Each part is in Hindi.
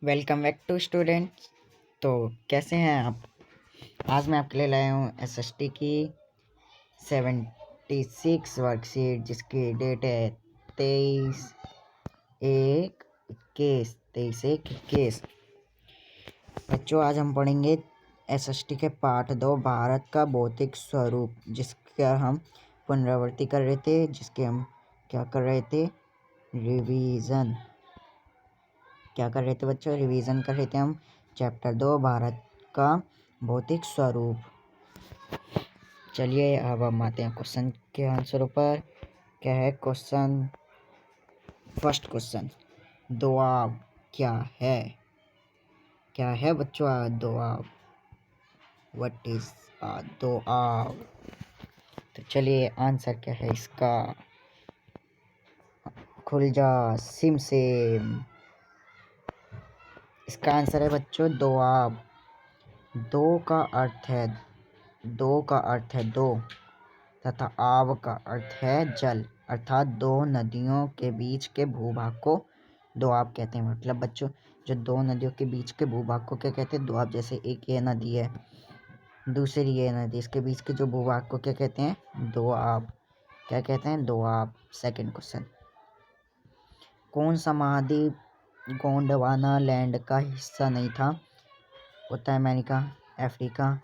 Welcome back to students. तो कैसे हैं आप? आज मैं आपके लिए लाया हूँ एसएसटी की 76 वर्कशीट जिसकी डेट है 23/1/21। बच्चों, आज हम पढ़ेंगे एसएसटी के पार्ट 2 भारत का भौतिक स्वरूप, जिसका हम पुनरावृत्ति कर रहे थे, जिसके हम क्या कर रहे थे, रिवीजन क्या कर रहे थे बच्चों, रिवीजन कर रहे थे हम चैप्टर 2 भारत का भौतिक स्वरूप। चलिए अब हम आते हैं क्वेश्चन के आंसरों पर। क्या है क्वेश्चन? फर्स्ट क्वेश्चन, दोआब क्या है? क्या है बच्चों दोआब? What is Doab? तो चलिए आंसर क्या है इसका? खुल जा सिम सिम। इसका आंसर है बच्चों दोआब। दो का अर्थ है दो तथा आव का अर्थ है जल, अर्थात दो नदियों के बीच के भूभाग को दोआब कहते हैं। मतलब बच्चों, जो दो नदियों के बीच के भूभाग को क्या कहते हैं? दोआब। जैसे एक ये नदी है, दूसरी ये नदी, इसके बीच के जो भूभाग को क्या कहते हैं? दोआब। क्या कहते हैं? दोआब। सेकंड क्वेश्चन, कौन सा महाद्वीप गोंडवाना लैंड का हिस्सा नहीं था? उत्तर अमेरिका, अफ्रीका,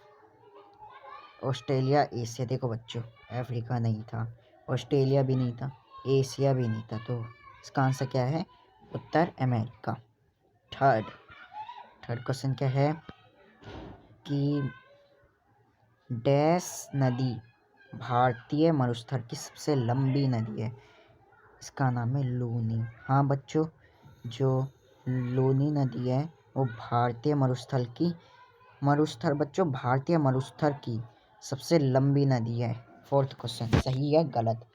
ऑस्ट्रेलिया, एशिया। देखो बच्चों, अफ्रीका नहीं था, ऑस्ट्रेलिया भी नहीं था, एशिया भी नहीं था, तो इसका आंसर क्या है? उत्तर अमेरिका। थर्ड क्वेश्चन क्या है कि डैश नदी भारतीय मरुस्थल की सबसे लंबी नदी है? इसका नाम है लूनी। हाँ बच्चों, जो लूनी नदी है वो भारतीय भारतीय मरुस्थल की सबसे लंबी नदी है। फोर्थ क्वेश्चन, सही या गलत?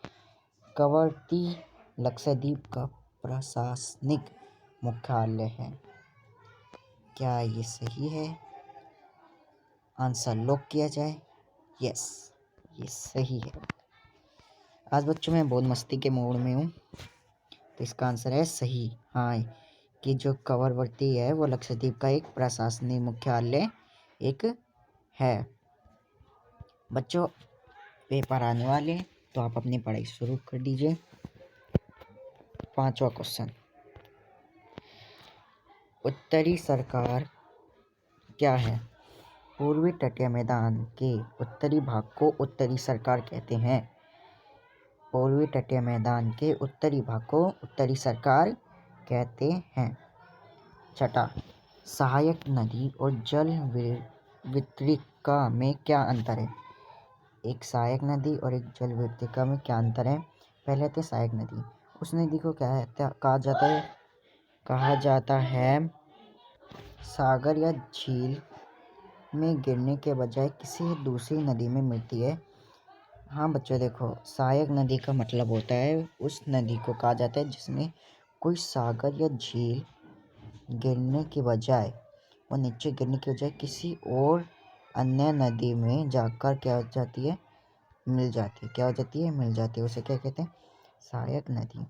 कवरत्ती लक्षद्वीप का प्रशासनिक मुख्यालय है। क्या ये सही है? आंसर लॉक किया जाए। यस, ये सही है। आज बच्चों मैं बहुत मस्ती के मूड में हूँ, तो इसका आंसर है सही। हाँ, कि जो कवरत्ती है वो लक्षद्वीप का एक प्रशासनिक मुख्यालय एक है। बच्चों, पेपर आने वाले, तो आप अपनी पढ़ाई शुरू कर दीजिए। पांचवा क्वेश्चन, उत्तरी सरकार क्या है? पूर्वी तटीय मैदान के उत्तरी भाग को उत्तरी सरकार कहते हैं। पूर्वी तटीय मैदान के उत्तरी भाग को उत्तरी सरकार कहते हैं। छठा, सहायक नदी और जल वितरिका में क्या अंतर है? एक सहायक नदी और एक जल वितरिका में क्या अंतर है? पहले आते सहायक नदी। उस नदी को क्या कहा जाता है सागर या झील में गिरने के बजाय किसी दूसरी नदी में मिलती है। हाँ बच्चों देखो, सहायक नदी का मतलब होता है उस नदी को कहा जाता है जिसमें कोई सागर या झील गिरने के बजाय, वो नीचे गिरने के बजाय किसी और अन्य नदी में जाकर क्या हो जाती है? मिल जाती है। क्या हो जाती है? मिल जाती है। उसे क्या कहते हैं? सहायक नदी।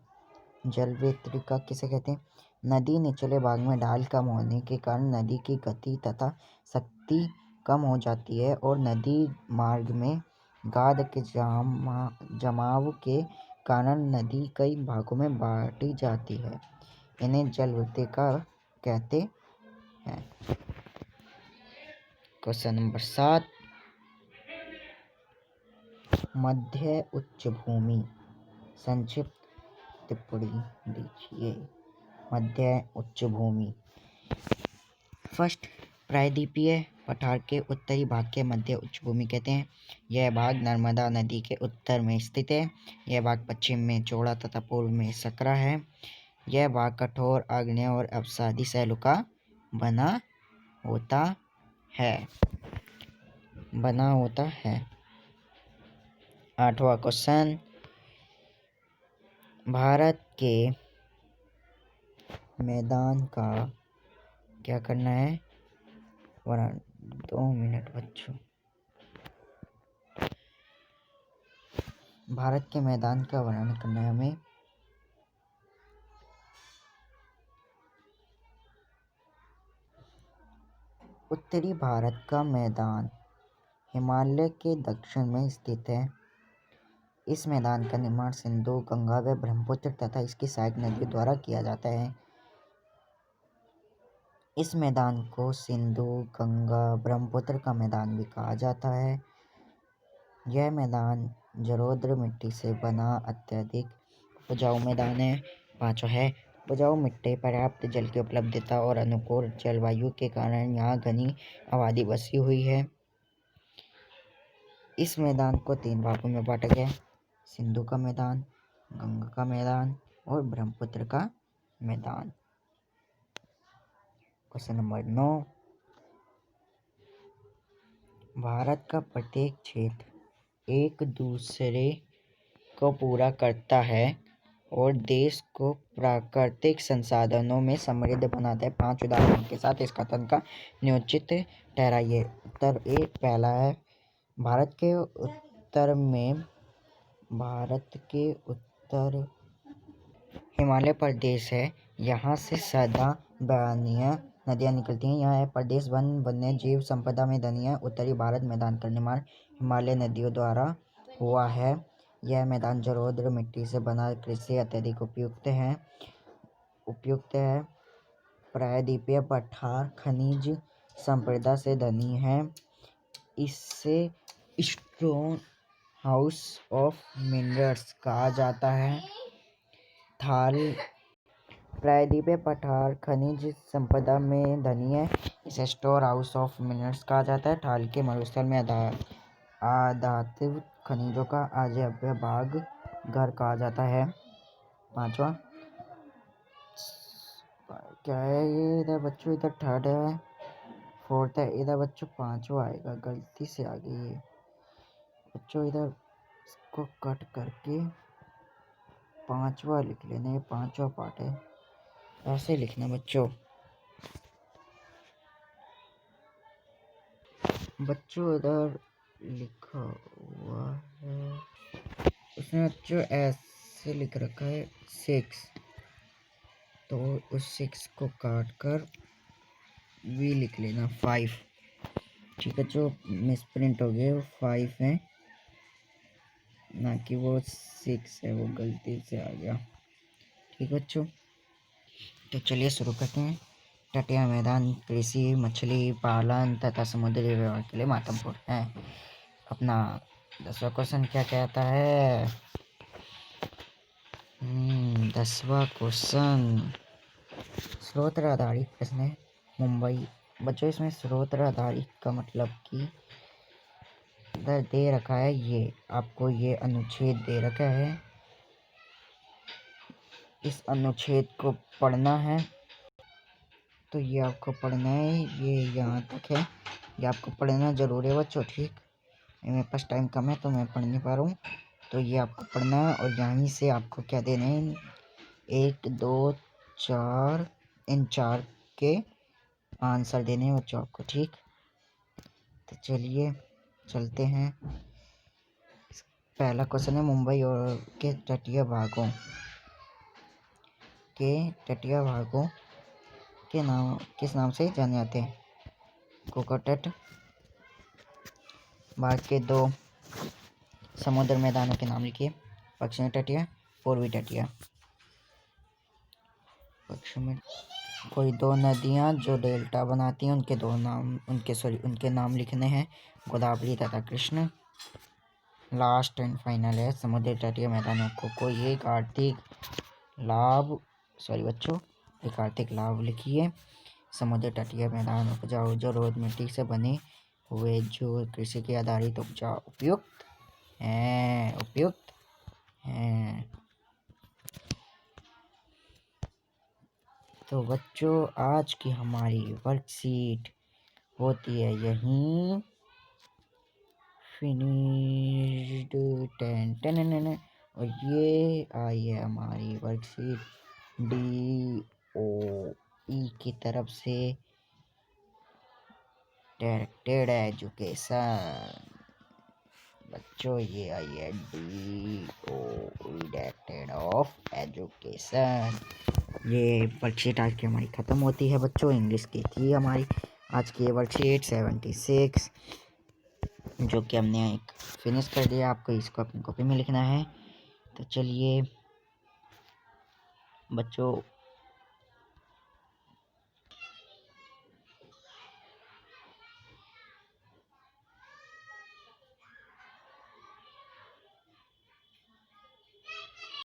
जल वितरिका किसे कहते हैं? नदी निचले भाग में ढाल कम होने के कारण नदी की गति तथा शक्ति कम हो जाती है और नदी मार्ग में गाद के जमाव के कारण नदी कई भागों में बांटी जाती है। इन्हें जल वितरिका कहते हैं। क्वेश्चन नंबर 7, मध्य उच्च भूमि संक्षिप्त टिप्पणी दीजिए। मध्य उच्च भूमि। फर्स्ट, प्रायद्वीपीय पठार के उत्तरी भाग के मध्य उच्च भूमि कहते हैं। यह भाग नर्मदा नदी के उत्तर में स्थित है। यह भाग पश्चिम में चौड़ा तथा पूर्व में सकरा है। यह भाग कठोर आग्नेय और अवसादी शैलों का बना होता है। आठवां क्वेश्चन, भारत के मैदान का क्या करना है? 2 मिनट बच्चों। भारत के मैदान का वर्णन करना है हमें। उत्तरी भारत का मैदान हिमालय के दक्षिण में स्थित है। इस मैदान का निर्माण सिंधु, गंगा व ब्रह्मपुत्र तथा इसकी सहायक नदियों द्वारा किया जाता है। इस मैदान को सिंधु, गंगा, ब्रह्मपुत्र का मैदान भी कहा जाता है। यह मैदान जलोढ़ मिट्टी से बना अत्यधिक उपजाऊ मैदान है। पाँचवा है उपजाऊ मिट्टी। पर्याप्त जल की उपलब्धता और अनुकूल जलवायु के कारण यहाँ घनी आबादी बसी हुई है। इस मैदान को 3 भागों में बांटा गया है: सिंधु का मैदान, गंगा का मैदान और ब्रह्मपुत्र का मैदान। क्वेश्चन नंबर 9, भारत का प्रत्येक क्षेत्र एक दूसरे को पूरा करता है और देश को प्राकृतिक संसाधनों में समृद्ध बनाता है। 5 उदाहरणों के साथ इस कथन का नियोजित ठहराइए। उत्तर ए पहला है, भारत के उत्तर हिमालय प्रदेश है। यहाँ से सदाबहार नदियाँ निकलती हैं। यह प्रदेश वन्य जीव संपदा में धनी है। उत्तरी भारत मैदान का निर्माण हिमालय नदियों द्वारा हुआ है। यह मैदान जलोढ़ मिट्टी से बना कृषि अत्यधिक उपयुक्त है। प्रायद्वीपीय पठार खनिज संपदा से धनी है। इसे स्टोन हाउस ऑफ मिनरल्स कहा जाता है। प्रायद्वीपीय पठार खनिज संपदा में धनी है। इसे स्टोर हाउस ऑफ मिनरल्स कहा जाता है। थाल के मरुस्थल में अधातु खनिजों का अजैव भाग घर कहा जाता है। 5वां क्या है ये? इधर बच्चों इधर 3rd है, 4th है, इधर बच्चों 5वां आएगा, गलती से आ गई है बच्चों। इधर इसको कट करके 5वां लिख लेना। ये 5वां पार्ट है, ऐसे लिखना बच्चों। इधर लिखा हुआ है, उसमें बच्चों ऐसे लिख रखा है 6, तो उस 6 को काट कर भी लिख लेना 5। ठीक है, जो मिसप्रिंट हो गया वो 5 है, ना कि वो 6 है, वो गलती से आ गया। ठीक बच्चों, तो चलिए शुरू करते हैं। तटीय मैदान कृषि, मछली पालन तथा समुद्री व्यवहार के लिए महत्वपूर्ण है। अपना 10वां क्वेश्चन क्या कहता है? 10वां क्वेश्चन स्रोत आधारित प्रश्न है। मुंबई बच्चों, इसमें स्रोत आधारित का मतलब कि इधर दे रखा है, ये आपको ये अनुच्छेद दे रखा है, इस अनुच्छेद को पढ़ना है। तो ये आपको पढ़ना है, ये यहाँ तक है, ये आपको पढ़ना जरूरी है बच्चों। ठीक, मेरे पास टाइम कम है तो मैं पढ़ नहीं पा रहा हूँ, तो ये आपको पढ़ना है। और यहीं से आपको क्या देने हैं, 1 2 4, इन 4 के आंसर देने हैं बच्चों आपको। ठीक, तो चलिए चलते हैं। पहला क्वेश्चन है, मुंबई और के तटीय भागों के नाम किस नाम से जाने जाते हैं? कोको तट। भारत के 2 समुद्र मैदानों के नाम लिखिए। पश्चिमी तटीय, पूर्वी तटीय। पश्चिमी कोई 2 नदियां जो डेल्टा बनाती हैं, उनके नाम लिखने हैं, गोदावरी तथा कृष्ण। लास्ट एंड फाइनल है, समुद्री तटीय मैदानों को कोई एक आर्थिक लाभ लिखिए। समुद्र तटीय मैदान उपजाऊ जलोढ़ मिट्टी से बने हुए जो कृषि के आधारित उपयुक्त हैं। तो बच्चों, आज की हमारी वर्कशीट होती है यहीं फिनिश्ड। और ये आई है हमारी वर्कशीट DOE की तरफ से, डायरेक्टेड एजुकेशन। बच्चों, ये आई है DOE, डायरेक्टेड ऑफ एजुकेशन। ये वर्कशीट आज की हमारी ख़त्म होती है बच्चों। इंग्लिश की थी हमारी आज की ये वर्कशीट 76 जो कि हमने एक फिनिश कर दिया। आपको इसको अपनी कॉपी में लिखना है। तो चलिए बच्चों,